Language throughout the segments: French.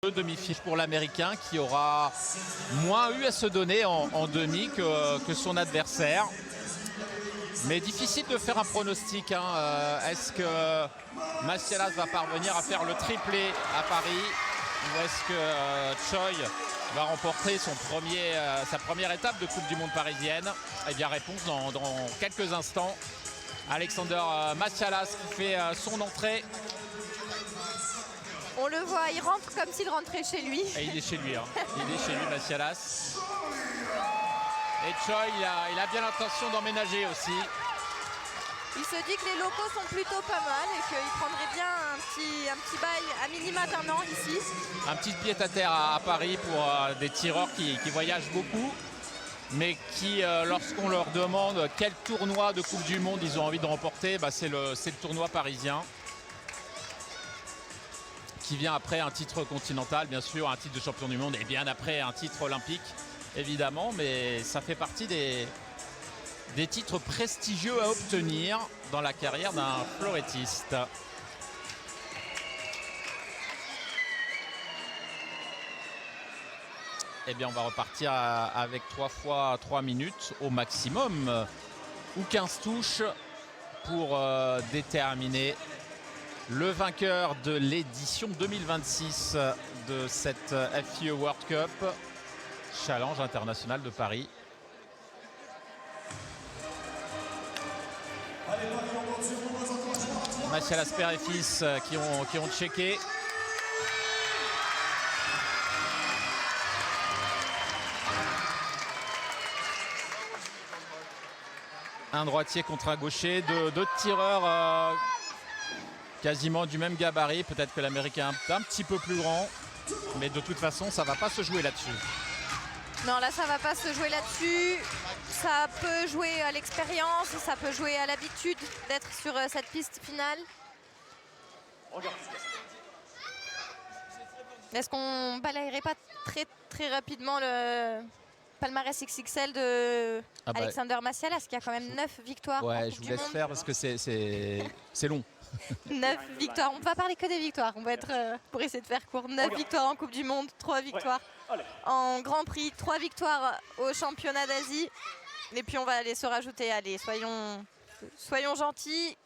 Demi-finale pour l'Américain qui aura moins eu à se donner en demi que son adversaire. Mais difficile de faire un pronostic. Est-ce que Massialas va parvenir à faire le triplé à Paris ou est-ce que Choi va remporter sa première étape de Coupe du Monde parisienne? Eh bien, réponse dans quelques instants. Alexander Massialas qui fait son entrée. On le voit, il rentre comme s'il rentrait chez lui. Et il est chez lui, il est chez lui, Massialas. Et Choi, il a bien l'intention d'emménager aussi. Il se dit que les locaux sont plutôt pas mal et qu'il prendrait bien un petit bail à minima d'1 an ici. Un petit pied-à-terre à Paris pour des tireurs qui voyagent beaucoup, mais qui, lorsqu'on leur demande quel tournoi de Coupe du Monde ils ont envie de remporter, c'est le tournoi parisien. Qui vient après un titre continental, bien sûr, un titre de champion du monde, et bien après un titre olympique, évidemment, mais ça fait partie des titres prestigieux à obtenir dans la carrière d'un florettiste. Eh bien, on va repartir avec 3 fois 3 minutes au maximum, ou 15 touches pour déterminer le vainqueur de l'édition 2026 de cette FIE World Cup, Challenge international de Paris. Massialas père et fils qui ont checké. Un droitier contre un gaucher, deux tireurs quasiment du même gabarit. Peut-être que l'Américain est un petit peu plus grand, mais de toute façon ça ne va pas se jouer là-dessus. Non, là ça va pas se jouer là-dessus. Ça peut jouer à l'expérience, ça peut jouer à l'habitude d'être sur cette piste finale. Est-ce qu'on balayerait pas très rapidement le palmarès XXL de Alexander Massialas qui a quand même 9 victoires. Ouais, je vous laisse faire parce que c'est long. 9 victoires, on ne va parler que des victoires, on va être pour essayer de faire court. 9 victoires en Coupe du Monde, 3 victoires en Grand Prix, 3 victoires au championnat d'Asie. Et puis on va aller se rajouter, allez, soyons gentils,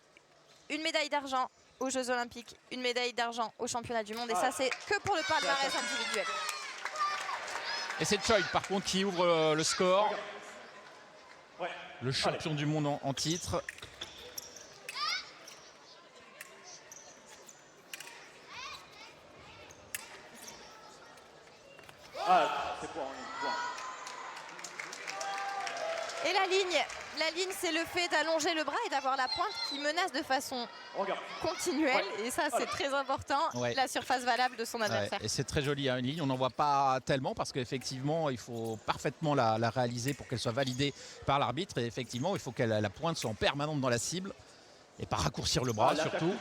une médaille d'argent aux Jeux Olympiques, une médaille d'argent au championnat du monde. Et ça c'est que pour le palmarès individuel. Et c'est Choi par contre qui ouvre le score. Le champion du monde en titre. Et la ligne c'est le fait d'allonger le bras et d'avoir la pointe qui menace de façon continuelle. Et ça c'est très important, la surface valable de son adversaire. Et c'est très joli, une ligne, on n'en voit pas tellement parce qu'effectivement il faut parfaitement la réaliser pour qu'elle soit validée par l'arbitre. Et effectivement il faut que la pointe soit en permanente dans la cible et pas raccourcir le bras surtout.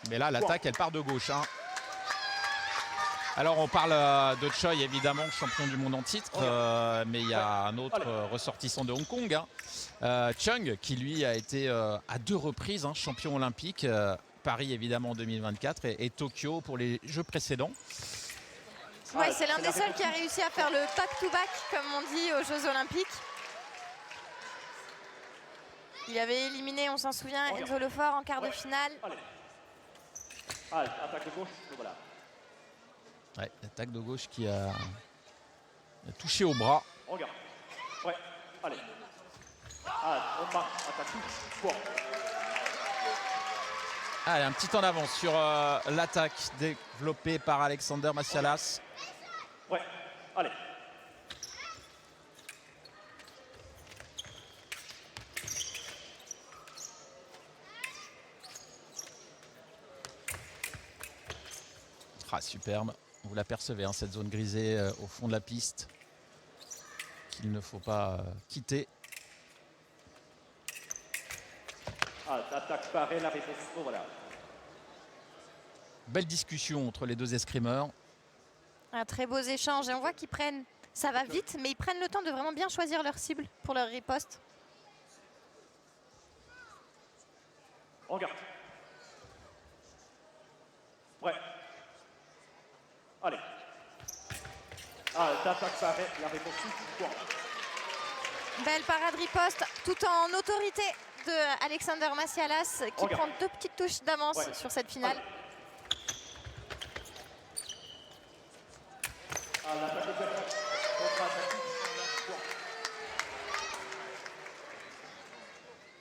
Mais là l'attaque elle part de gauche. Alors on parle de Choi évidemment, champion du monde en titre, mais il y a un autre ressortissant de Hong Kong, Chung, qui lui a été à 2 reprises champion olympique, Paris évidemment en 2024 et Tokyo pour les Jeux précédents. Oui, c'est l'un des seuls qui a réussi à faire le back-to-back, comme on dit, aux Jeux Olympiques. Il avait éliminé, on s'en souvient, Enzo Lefort en quart de finale. Attaque de gauche, voilà. Ouais, l'attaque de gauche qui a touché au bras. Regarde. Ouais, allez. On part, attaque touche. Allez, un petit temps d'avance sur l'attaque développée par Alexander Massialas. Ouais, allez. Superbe. Vous l'apercevez, cette zone grisée au fond de la piste qu'il ne faut pas quitter. Attaque parée, la réponse, voilà. Belle discussion entre les deux escrimeurs. Un très beaux échanges et on voit qu'ils prennent, ça va vite, mais ils prennent le temps de vraiment bien choisir leur cible pour leur riposte. Regarde. Ouais. Allez. Ah, d'attaque par la réponse point. Belle parade riposte, tout en autorité de Alexander Massialas qui prend 2 petites touches d'avance sur cette finale. Ah, l'attaque contre-attaque.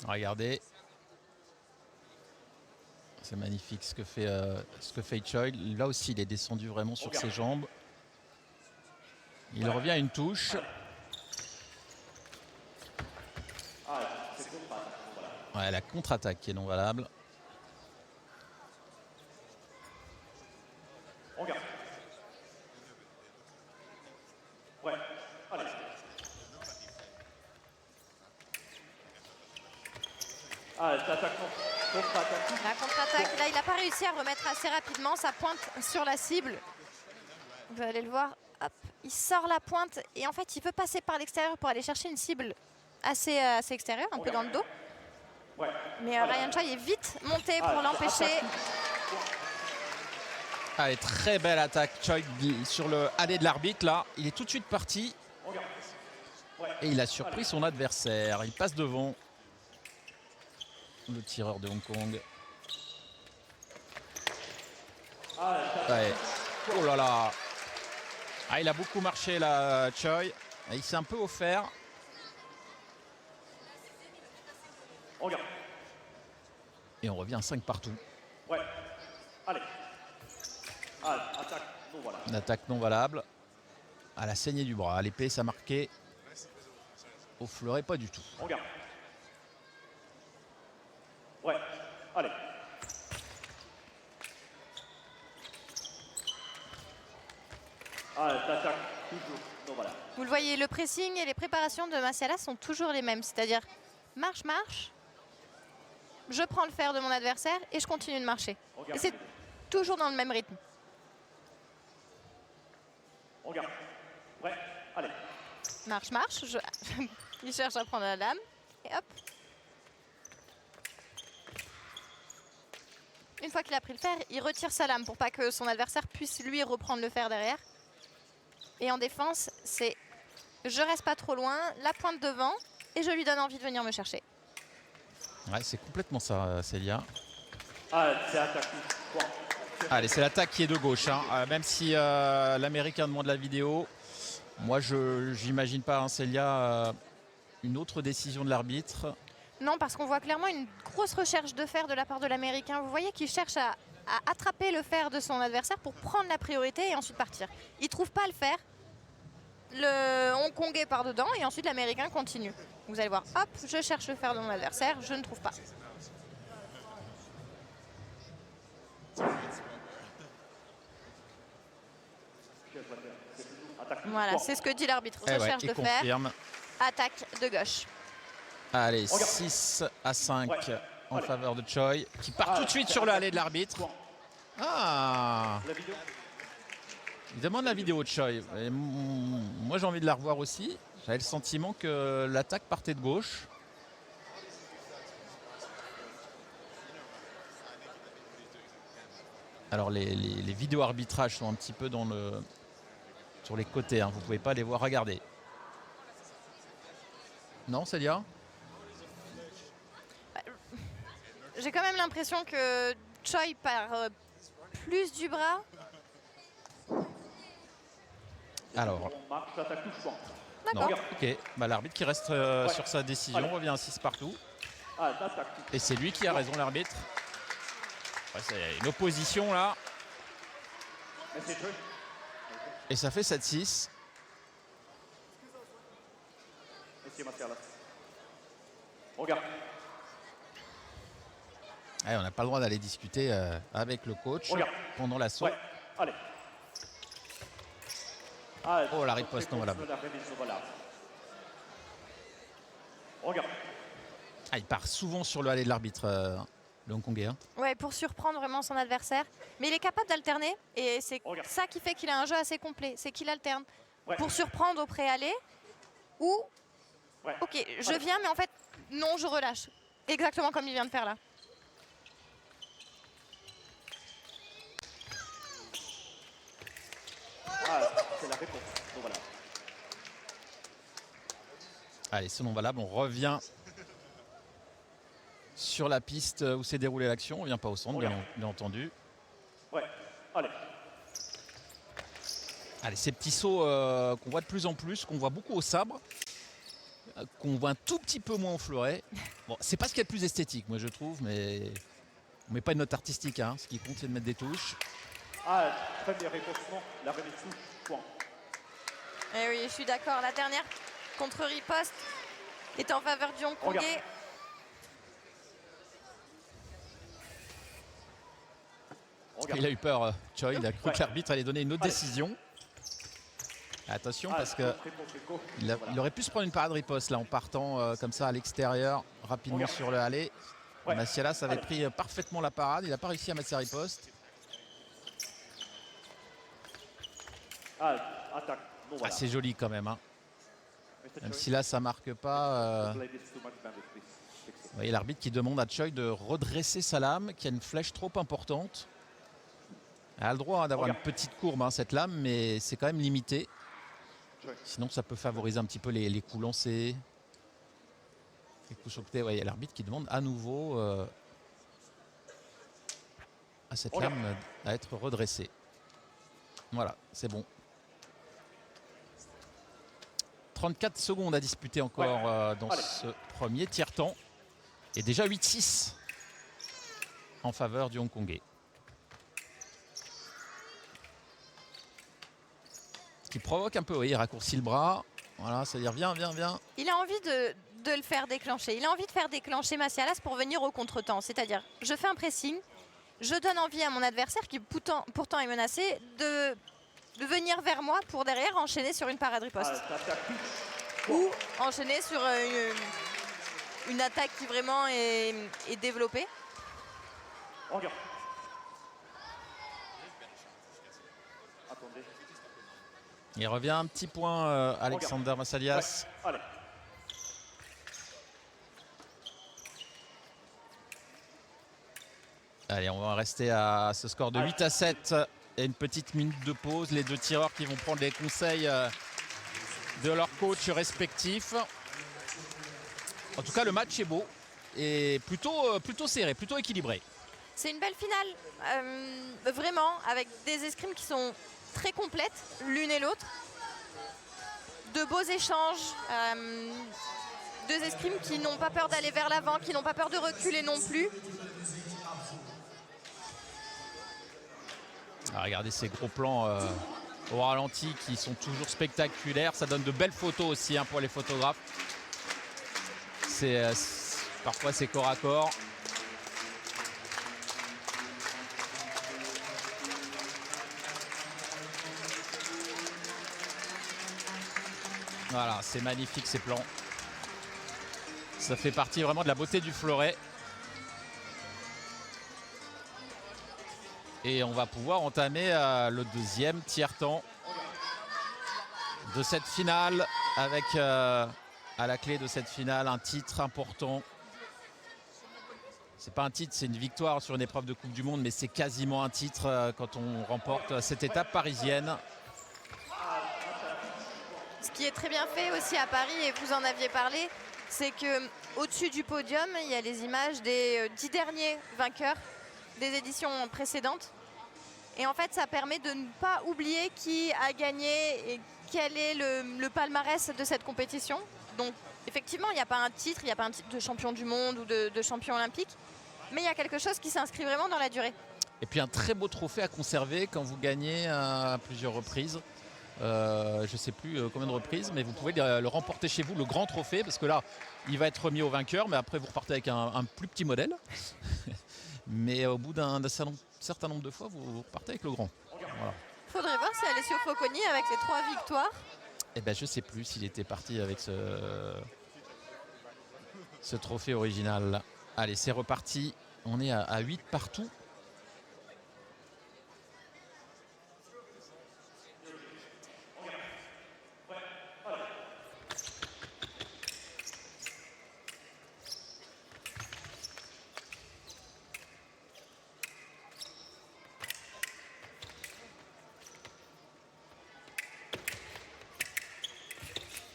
Regardez. C'est magnifique ce que fait Choi. Là aussi, il est descendu vraiment sur ses jambes. Il revient à une touche. Ouais, la contre-attaque qui est non valable. On garde. Ouais, allez. Ah, l'attaque contre-attaque. La contre-attaque, là il n'a pas réussi à remettre assez rapidement sa pointe sur la cible. Vous allez le voir, hop, il sort la pointe et en fait il veut passer par l'extérieur pour aller chercher une cible assez extérieure, un peu dans le dos. Ouais. Mais Ryan Choi est vite monté pour l'empêcher. Allez, très belle attaque Choi sur le allée de l'arbitre là. Il est tout de suite parti. Et il a surpris son adversaire. Il passe devant. Le tireur de Hong Kong. Ouais. Oh là là. Ah, il a beaucoup marché là, Choi. Il s'est un peu offert. Et on revient à 5 partout. Ouais. Allez. Ah, attaque non valable. Une attaque non valable. À la saignée du bras. L'épée, ça marquait. Au fleuret, pas du tout. On garde. Ouais. Allez. Ah, l'attaque toujours non valable. Vous le voyez, le pressing et les préparations de Massialas sont toujours les mêmes. C'est-à-dire marche, marche. Je prends le fer de mon adversaire et je continue de marcher. Et c'est toujours dans le même rythme. On garde. Ouais. Allez. Marche, marche. Il cherche à prendre la lame. Et hop. Une fois qu'il a pris le fer, il retire sa lame pour pas que son adversaire puisse lui reprendre le fer derrière. Et en défense, c'est je reste pas trop loin, la pointe devant et je lui donne envie de venir me chercher. Ouais, c'est complètement ça, Célia. Ah, c'est attaque. Allez, c'est l'attaque qui est de gauche. Hein. Même si l'Américain demande la vidéo, moi, je n'imagine pas, hein, Célia, une autre décision de l'arbitre. Non, parce qu'on voit clairement une grosse recherche de fer de la part de l'Américain. Vous voyez qu'il cherche à attraper le fer de son adversaire pour prendre la priorité et ensuite partir. Il ne trouve pas le fer. Le Hongkongais part dedans et ensuite l'Américain continue. Vous allez voir, hop, je cherche le fer de mon adversaire, je ne trouve pas. Voilà, c'est ce que dit l'arbitre. Recherche de fer, attaque de gauche. Allez, 6-5 en faveur de Choi, qui part tout de suite sur le allée de l'arbitre. Ah, il demande la vidéo de Choi. Et moi, j'ai envie de la revoir aussi. J'avais le sentiment que l'attaque partait de gauche. Alors, les vidéos arbitrages sont un petit peu sur les côtés. Hein. Vous ne pouvez pas les voir. Regardez. Non, Célia ? J'ai quand même l'impression que Choi part plus du bras. Alors. Non, ok. Bah, l'arbitre qui reste sur sa décision revient à 6 partout. Et c'est lui qui a raison, l'arbitre. Ouais, c'est une opposition là. Et ça fait 7-6. Regarde. Allez, on n'a pas le droit d'aller discuter avec le coach pendant l'assaut. Ouais. Allez. Oh, la riposte non valable. Regarde. Ah, il part souvent sur le allée de l'arbitre, le Hongkongais. Hein. Ouais, pour surprendre vraiment son adversaire. Mais il est capable d'alterner et c'est ça qui fait qu'il a un jeu assez complet. C'est qu'il alterne pour surprendre au pré-allée ou ok, je viens mais en fait non, je relâche. Exactement comme il vient de faire là. C'est la réponse. Donc voilà. Allez, c'est non valable. On revient sur la piste où s'est déroulée l'action. On ne vient pas au centre, bien entendu. Ouais, allez. Allez, ces petits sauts qu'on voit de plus en plus, qu'on voit beaucoup au sabre, qu'on voit un tout petit peu moins au fleuret. Bon, c'est pas ce qu'il y a de plus esthétique, moi je trouve, mais on met pas une note artistique. Hein. Ce qui compte, c'est de mettre des touches. Ah, premier ripostement, la remise touche, point. Eh oui, je suis d'accord. La dernière contre-riposte est en faveur du Hongkongais. Il a eu peur, Choi. Il a cru que l'arbitre allait donner une autre décision. Attention, parce que il aurait pu se prendre une parade riposte là en partant comme ça à l'extérieur rapidement sur le aller. Massialas avait pris parfaitement la parade. Il n'a pas réussi à mettre sa riposte. Attaque. Ah, c'est joli quand même. Hein. Même si là ça marque pas. Vous voyez l'arbitre qui demande à Choi de redresser sa lame, qui a une flèche trop importante. Elle a le droit d'avoir une petite courbe, hein, cette lame, mais c'est quand même limité. Sinon, ça peut favoriser un petit peu les coups lancés. Les coups sur le côté. Ouais, il y a l'arbitre qui demande à nouveau à cette lame à être redressée. Voilà, c'est bon. 34 secondes à disputer encore dans ce premier tiers-temps. Et déjà 8-6 en faveur du Hongkongais. Qui provoque un peu, oui, il raccourcit le bras. Voilà, c'est-à-dire viens. Il a envie de le faire déclencher. Il a envie de faire déclencher Massialas pour venir au contre-temps. C'est-à-dire, je fais un pressing, je donne envie à mon adversaire, qui pourtant est menacé, de venir vers moi pour derrière enchaîner sur une parade riposte. Ou enchaîner sur une attaque qui vraiment est développée. Regarde. Attendez. Il revient un petit point, Alexander Massialas. Allez. Allez, on va rester à ce score de 8-7 et une petite minute de pause. Les deux tireurs qui vont prendre les conseils de leurs coachs respectifs. En tout cas, le match est beau et plutôt serré, plutôt équilibré. C'est une belle finale, vraiment, avec des escrimes qui sont très complètes, l'une et l'autre. De beaux échanges, deux escrimes qui n'ont pas peur d'aller vers l'avant, qui n'ont pas peur de reculer non plus. Ah, regardez ces gros plans au ralenti qui sont toujours spectaculaires. Ça donne de belles photos aussi, hein, pour les photographes. Parfois c'est corps à corps. Voilà, c'est magnifique ces plans. Ça fait partie vraiment de la beauté du fleuret. Et on va pouvoir entamer le deuxième tiers-temps de cette finale avec à la clé de cette finale un titre important. C'est pas un titre, c'est une victoire sur une épreuve de Coupe du Monde, mais c'est quasiment un titre quand on remporte cette étape parisienne. Ce qui est très bien fait aussi à Paris, et vous en aviez parlé, c'est qu'au-dessus du podium, il y a les images des 10 derniers vainqueurs des éditions précédentes. Et en fait, ça permet de ne pas oublier qui a gagné et quel est le palmarès de cette compétition. Donc, effectivement, il n'y a pas un titre, il n'y a pas un titre de champion du monde ou de champion olympique, mais il y a quelque chose qui s'inscrit vraiment dans la durée. Et puis un très beau trophée à conserver quand vous gagnez à plusieurs reprises. Je ne sais plus combien de reprises, mais vous pouvez le remporter chez vous, le grand trophée, parce que là, il va être remis au vainqueur, mais après vous repartez avec un plus petit modèle. Mais au bout d'un certain nombre de fois, vous repartez avec le grand. Voilà. Faudrait voir si Alessio Focconi, avec les 3 victoires. Eh ben, je ne sais plus s'il était parti avec ce trophée original. Allez, c'est reparti. On est à 8 partout.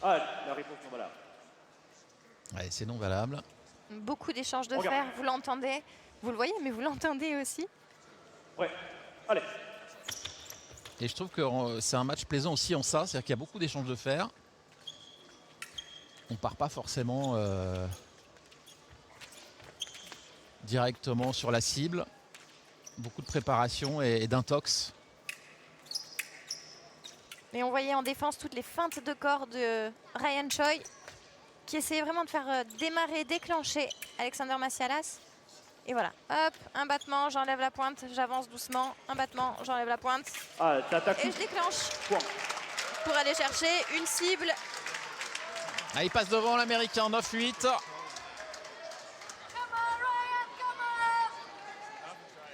Ah, la réponse non valable. Ouais, c'est non valable. Beaucoup d'échanges de fer, vous l'entendez. Vous le voyez, mais vous l'entendez aussi. Ouais, allez. Et je trouve que c'est un match plaisant aussi en ça, c'est-à-dire qu'il y a beaucoup d'échanges de fer. On part pas forcément directement sur la cible. Beaucoup de préparation et d'intox. Et on voyait en défense toutes les feintes de corps de Ryan Choi qui essayait vraiment de faire démarrer, déclencher Alexander Massialas. Et voilà, hop, un battement, j'enlève la pointe, j'avance doucement, un battement, j'enlève la pointe. Ah, t'attaques. Et je déclenche Point. pour aller chercher une cible. Ah, il passe devant l'Américain, 9-8.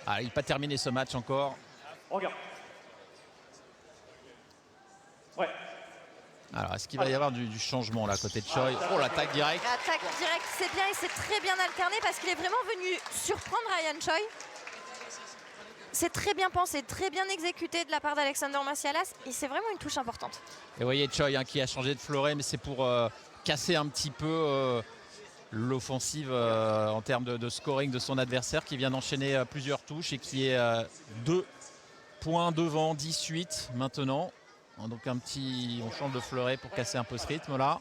Ah, il n'a pas terminé ce match encore. Regarde. Ouais. Alors, est-ce qu'il va y avoir du changement là, côté de Choi? Oh, l'attaque directe. L'attaque directe, c'est bien, il s'est très bien alterné parce qu'il est vraiment venu surprendre Ryan Choi. C'est très bien pensé, très bien exécuté de la part d'Alexander Massialas et c'est vraiment une touche importante. Et vous voyez Choi hein, qui a changé de fleuret, mais c'est pour casser un petit peu l'offensive en termes de scoring de son adversaire qui vient d'enchaîner plusieurs touches et qui est 2 points devant, 18 maintenant. Donc on change de fleuret pour casser un peu ce rythme là.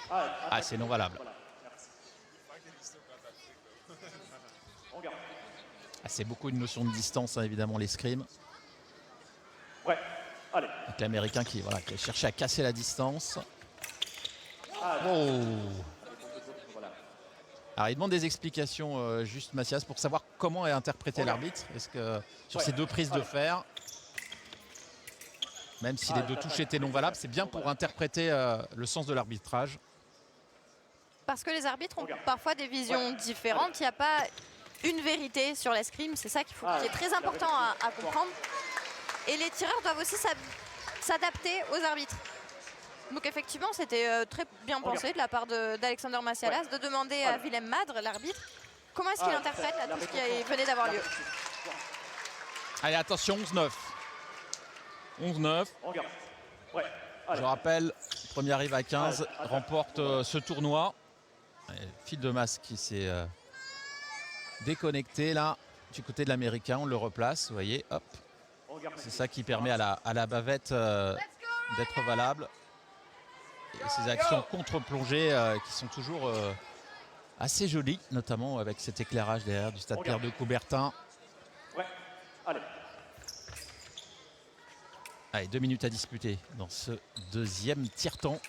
Ah, c'est non valable. Ah, c'est beaucoup une notion de distance hein, évidemment les scrims. Ouais, allez. Donc l'Américain qui a cherché à casser la distance. Oh. Alors il demande des explications juste Massias pour savoir comment est interprété l'arbitre. Est-ce que sur ces deux prises de fer, même si les deux touches étaient non valables, c'est bien pour interpréter le sens de l'arbitrage. Parce que les arbitres ont parfois des visions différentes. Il n'y a pas une vérité sur l'escrime. C'est ça qui est très important à comprendre. Et les tireurs doivent aussi s'adapter aux arbitres. Donc effectivement, c'était très bien pensé de la part d'Alexander Massialas de demander à Willem Madre, l'arbitre, comment est-ce qu'il interprète la touche qui venait d'avoir lieu. Allez, attention, 11-9. 11-9. Ouais. Je rappelle, premier arrive à 15, remporte ce tournoi. Fil de masse qui s'est déconnecté là du côté de l'Américain. On le replace, vous voyez, hop. C'est ça qui permet à la bavette d'être valable. Et ces actions contre-plongées qui sont toujours assez jolies, notamment avec cet éclairage derrière du stade Pierre de Coubertin. Ouais, allez. Allez, 2 minutes à disputer dans ce deuxième tiers-temps.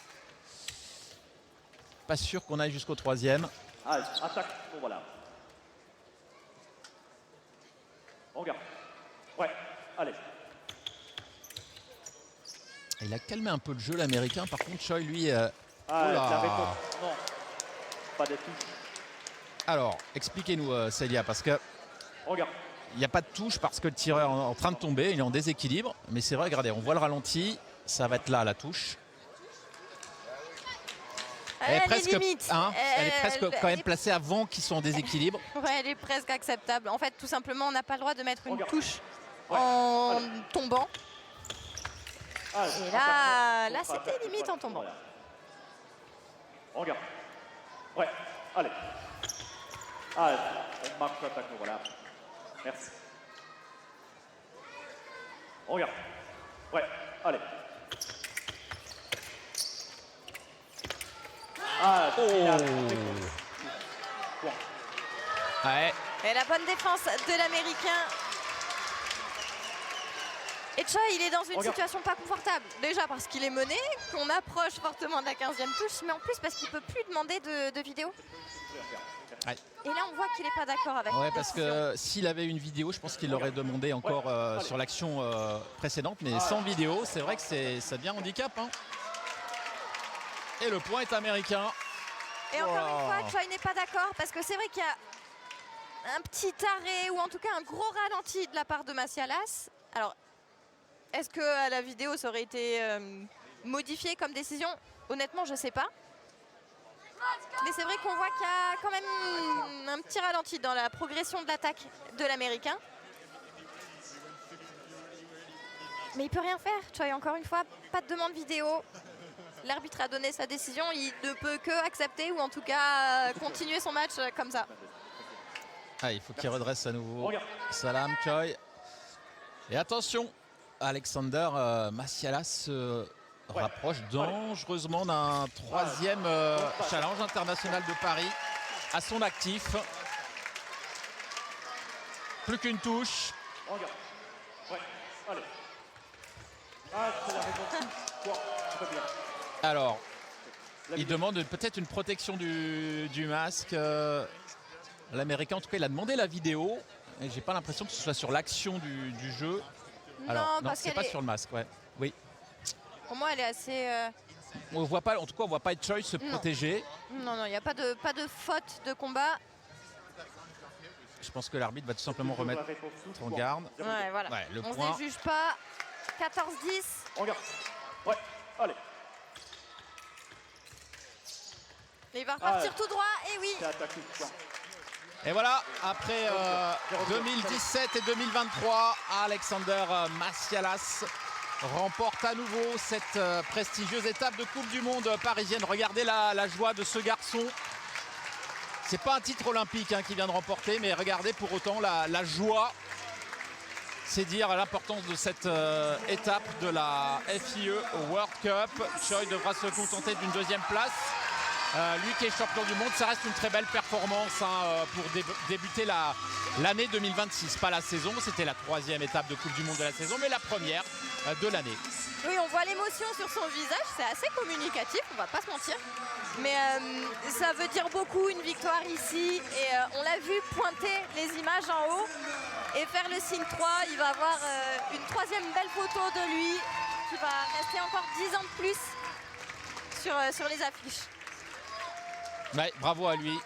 Pas sûr qu'on aille jusqu'au troisième. Allez, attaque, bon voilà. Regarde. Ouais, allez. Il a calmé un peu le jeu l'Américain. Par contre, Choi, lui... Non, pas de touche. Alors, expliquez-nous, Célia, parce que... Regarde. Il n'y a pas de touche parce que le tireur est en train de tomber, il est en déséquilibre. Mais c'est vrai, regardez, on voit le ralenti. Ça va être là, la touche. Elle est presque, elle est presque quand même placée avant qu'ils soient en déséquilibre. Ouais, elle est presque acceptable. En fait, tout simplement, on n'a pas le droit de mettre une touche en tombant. Et là c'était limite en tombant. Regarde. Ouais, allez. Allez, on marque l'attaque, voilà. Merci. Regarde. Ouais, allez. Ouais. Et la bonne défense de l'Américain. Et Choi, il est dans une situation pas confortable. Déjà parce qu'il est mené, qu'on approche fortement de la 15e touche, mais en plus parce qu'il ne peut plus demander de vidéo. Ouais. Et là, on voit qu'il n'est pas d'accord avec. Ouais, parce que s'il avait une vidéo, je pense qu'il l'aurait demandé encore sur l'action précédente. Mais sans vidéo, c'est vrai que ça devient handicap. Hein. Et le point est américain. Et encore une fois, Choi n'est pas d'accord parce que c'est vrai qu'il y a un petit arrêt ou en tout cas un gros ralenti de la part de Massialas. Alors, est-ce que à la vidéo ça aurait été modifié comme décision? Honnêtement, je ne sais pas. Mais c'est vrai qu'on voit qu'il y a quand même un petit ralenti dans la progression de l'attaque de l'Américain. Mais il peut rien faire. Choi, encore une fois, pas de demande vidéo. l'arbitre a donné sa décision, il ne peut que accepter ou en tout cas continuer son match comme ça. Ah, il faut qu'il redresse à nouveau. Salam Choi. Et attention, Alexander Massialas se rapproche dangereusement d'un troisième challenge international de Paris à son actif. Plus qu'une touche. Alors, il demande peut-être une protection du masque. L'Américain, en tout cas, il a demandé la vidéo. Et j'ai pas l'impression que ce soit sur l'action du jeu. Alors, non, c'est pas sur le masque, ouais. Oui. Pour moi, elle est assez... On voit pas, en tout cas, on voit pas Choi se protéger. Non, il n'y a pas de faute de combat. Je pense que l'arbitre va tout simplement remettre en garde. Ouais, voilà. Ouais, le on point. ne juge pas. 14-10. Regarde. Ouais, allez. Et il va repartir tout droit, et oui. Et voilà, après 2017 et 2023, Alexander Massialas remporte à nouveau cette prestigieuse étape de Coupe du Monde parisienne. Regardez la joie de ce garçon. C'est pas un titre olympique qui vient de remporter, mais regardez pour autant la joie. C'est dire l'importance de cette étape de la FIE World Cup. Choi devra se contenter d'une deuxième place. Lui qui est champion du monde, ça reste une très belle performance pour débuter l'année 2026. Pas la saison, c'était la troisième étape de Coupe du Monde de la saison, mais la première de l'année. Oui, on voit l'émotion sur son visage, c'est assez communicatif, on va pas se mentir. Mais ça veut dire beaucoup, une victoire ici. Et on l'a vu pointer les images en haut et faire le signe 3. Il va avoir une troisième belle photo de lui qui va rester encore 10 ans de plus sur les affiches. Ouais, bravo à lui.